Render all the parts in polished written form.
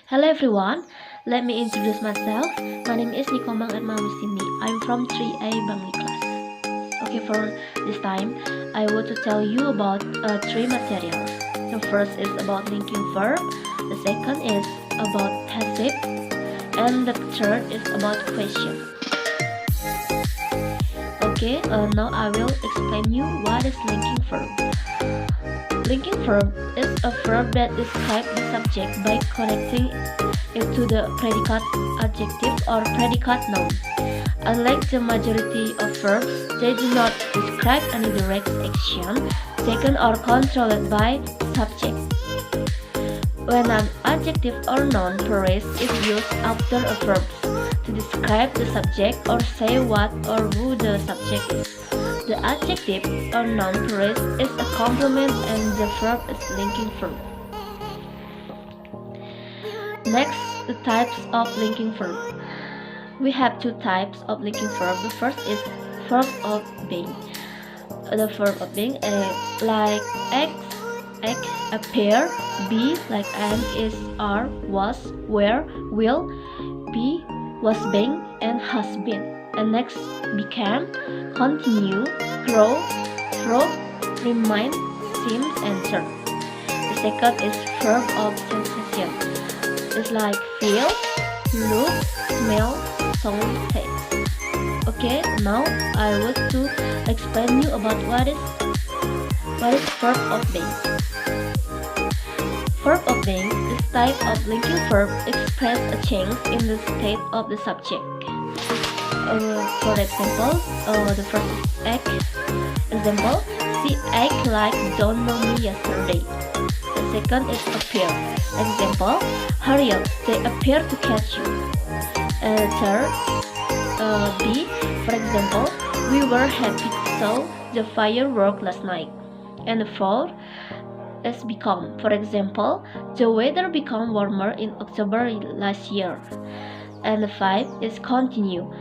Hello everyone, let me introduce myself. My name is Komang Erma Westini. I'm from 3A BANGLI class. Okay, for this time, I want to tell you about three materials. The first is about linking verb, the second is about passive, and the third is about question. Okay, now I will explain you what is linking verb. Linking verb is a verb that describes the subject by connecting it to the predicate adjective or predicate noun. Unlike the majority of verbs, they do not describe any direct action taken or controlled by subject. When an adjective or noun phrase is used after a verb to describe the subject or say what or who the subject is, the adjective or noun phrase is a complement and the verb is linking verb. Next, the types of linking verb. We have two types of linking verb. The first is verb of being. The verb of being like act, appear, be like am, is, are, was, were, will, be, was being, and has been. And next, became, continue, grow, throw, remind, seems, and turn. The second is verb of sensation. It's like feel, look, smell, sound, taste. Okay, now I want to explain you about what is verb of being. Verb of being, this type of linking verb express a change in the state of the subject. For example, the first is act. Example, she act like don't know me yesterday. The second is appear. Example, hurry up, they appear to catch you. Third, be. For example, we were happy to saw the firework last night. And the fourth is become. For example, the weather became warmer in October last year. And the five is continue.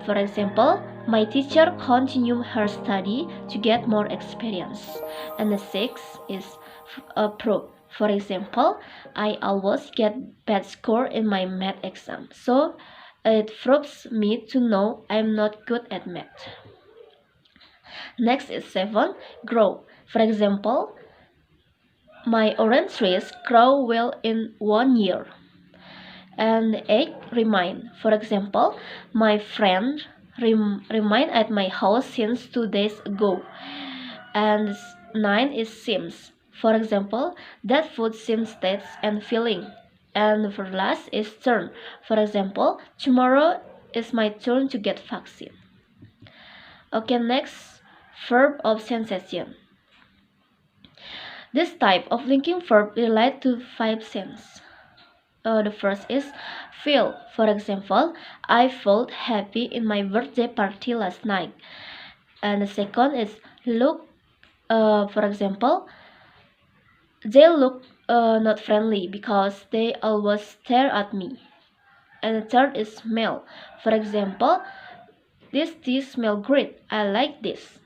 For example, my teacher continued her study to get more experience. And the sixth is prove. For example, I always get bad score in my math exam. So it proves me to know I'm not good at math. Next is 7, grow. For example, my orange trees grow well in 1 year. And 8, remind. For example, my friend remained at my house since 2 days ago. And 9 is seems. For example, that food seems tasty and filling. And for last is turn. For example, tomorrow is my turn to get vaccine. Okay, next, verb of sensation. This type of linking verb relates to 5 senses. The first is feel. For example, I felt happy in my birthday party last night. And the second is look. For example, they look not friendly because they always stare at me. And the third is smell. For example, this tea smells great. I like this.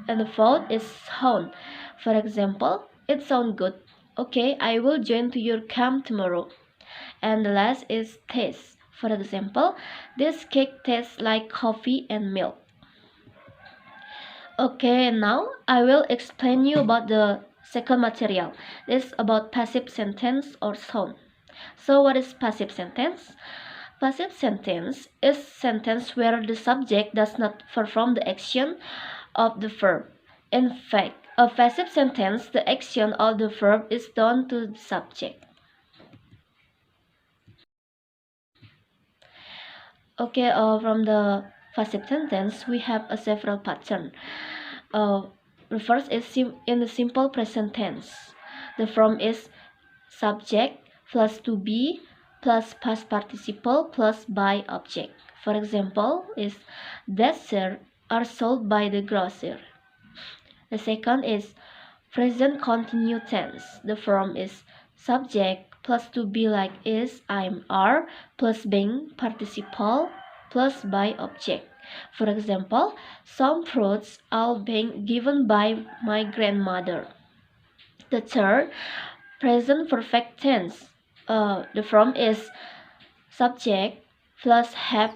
And the fourth is sound. For example, it sounds good. Okay, I will join to your camp tomorrow. And the last is taste. For example, this cake tastes like coffee and milk. Okay, now I will explain you about the second material. This is about passive sentence or sound. So what is passive sentence? Passive sentence is sentence where the subject does not perform the action of the verb. In fact, a passive sentence, the action of the verb is done to the subject. Okay, from the passive sentence, we have several patterns. The first is in the simple present tense. The form is subject plus to be plus past participle plus by object. For example, is that shirts are sold by the grocer. The second is present continuous tense. The form is subject plus to be like is, I'm, are plus being participle plus by object. For example, some fruits are being given by my grandmother. The third, present perfect tense. The form is subject plus have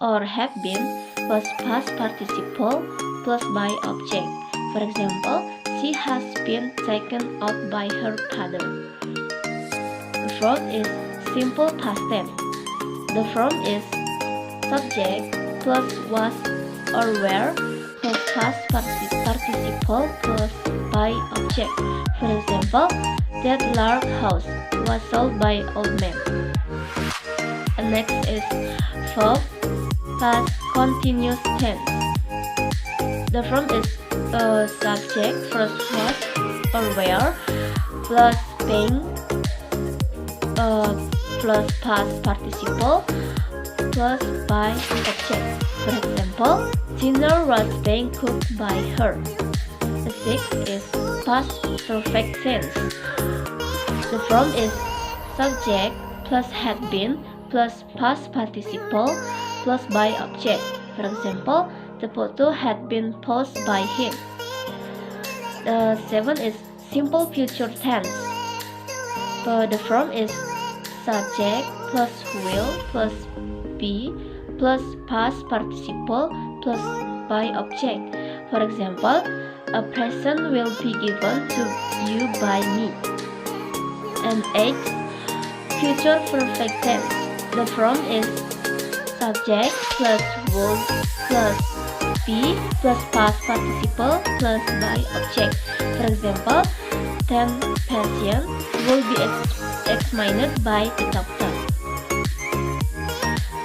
or have been plus past participle plus by object. For example, she has been taken out by her father. The verb is simple past tense. The form is subject plus was or were plus past participle plus by object. For example, that large house was sold by old man. And next is verb past continuous tense. The form is subject plus was or were plus being plus past participle plus by object. For example, dinner was being cooked by her. The sixth is past perfect tense. The form is subject plus had been plus past participle plus by object. For example, the photo had been posted by him. The seventh is simple future tense. The form is subject plus will plus be plus past participle plus by object. For example, a present will be given to you by me. And 8. Future perfect tense. The form is subject plus will plus be plus past participle plus by object. For example, 10 patients will be examined by the doctor.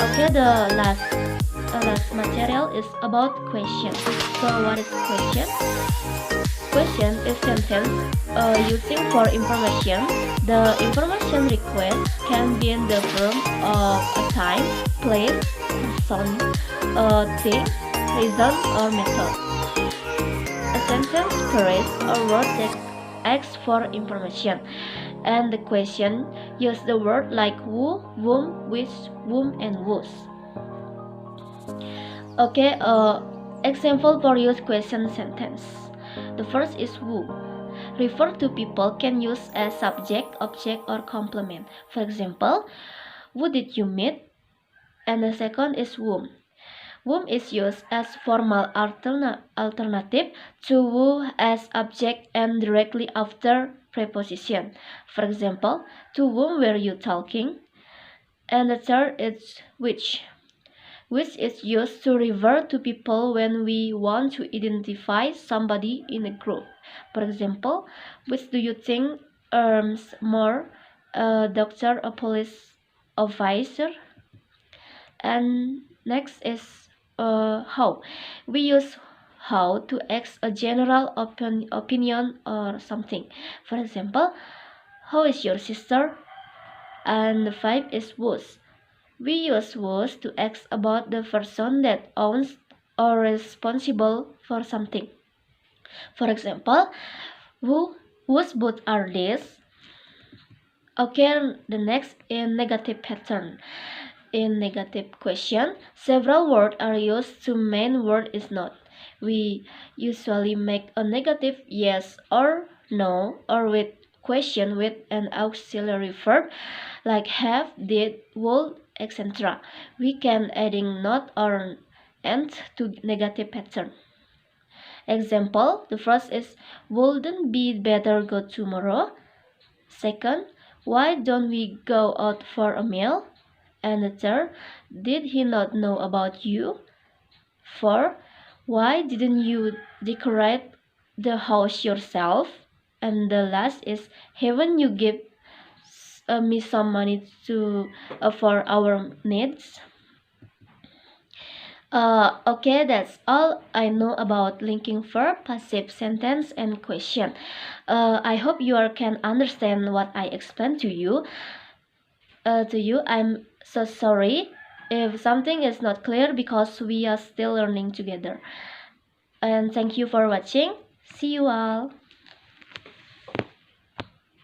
Okay, the last material is about question. So what is question? Question is sentence using for information. The information request can be in the form of a time, place, person, thing, reason, or method. A sentence phrase or word that asks for information, and the question use the word like who, whom, which, whom, and whose. Okay, example for use question sentence. The first is who. Refer to people can use as subject, object, or complement. For example, who did you meet? And the second is whom. Whom is used as formal alternative to who as object and directly after preposition. For example, to whom were you talking? And the third is which is used to refer to people when we want to identify somebody in a group. For example, which do you think earns more, a doctor, a police officer? And next is how. We use how to ask a general opinion or something. For example, how is your sister? And the 5 is whose. We use whose to ask about the person that owns or responsible for something. For example, whose boots are these? Okay, the next in negative pattern. In negative question, several words are used to main word is not. We usually make a negative yes or no or with question with an auxiliary verb like have, did, would, etc. We can adding not or and to negative pattern. Example, the first is wouldn't be better go tomorrow? Second, why don't we go out for a meal? And the third, did he not know about you? 4. Why didn't you decorate the house yourself? And the last is, haven't you give me some money to for our needs? Okay, that's all I know about linking verb, passive sentence, and question. I hope you all can understand what I explained to you. I'm so sorry if something is not clear because we are still learning together. And thank you for watching. See you all.